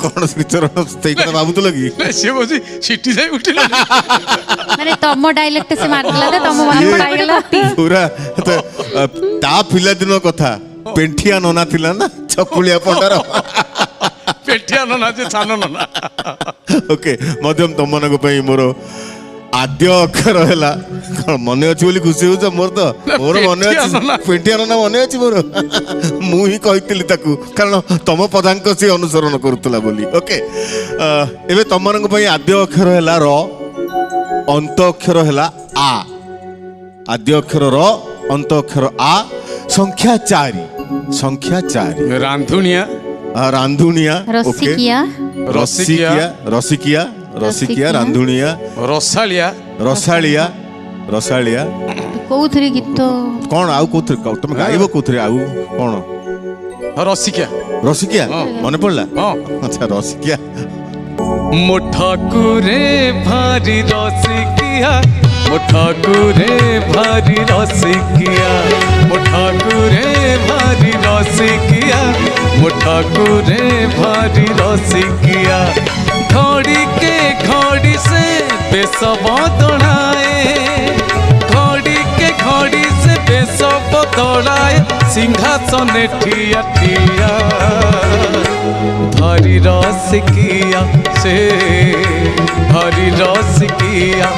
कौन श्रीचरण सेई कथा भाबुतल कि से बोझी सिटी जाई उठिला माने तम डायलेक्ट से मारला दे तम मन पड़ाइला पूरा ता पिला दिन कथा पेंठिया नना थिला ना चकुलिया पंडार पेटिया नना जे छानो नना ओके मध्यम तुम मन को मोर आद्य अक्षर है मन अच्छी बोली खुशी हो मोर तो मोर मन अच्छी पेंटिया ना मन अच्छी मोर मुझे कही कारण तुम पदांक सी अनुसरण करूला बोली ओके एबे तुम मन आद्य अक्षर है र अंत अक्षर है आ आद्य अक्षर र अंत अक्षर आ संख्या 4 रांधुनिया रांधुनिया रसिकिया रसिकिया रसिकिया रांधुनिया रसालिया रसालिया रसालिया कोउथरे गीत कौन आउ कोथरे तुम गाइबो कोथरे आउ कौन रसिकिया रसिकिया मन पड़ला हां अच्छा रसिकिया मो ठाकुरे भारी रसिकिया मो ठाकुरे भारी रसिकिया मो ठाकुरे भारी रसिकिया मो ठाकुरे भारी रसिकिया घड़ी के घड़ी से बेस बदलाए घड़ी के घड़ी से बेस बदलाए सिंहासन ठिया ठिया भारी रसिकिया से भारी रसिकिया।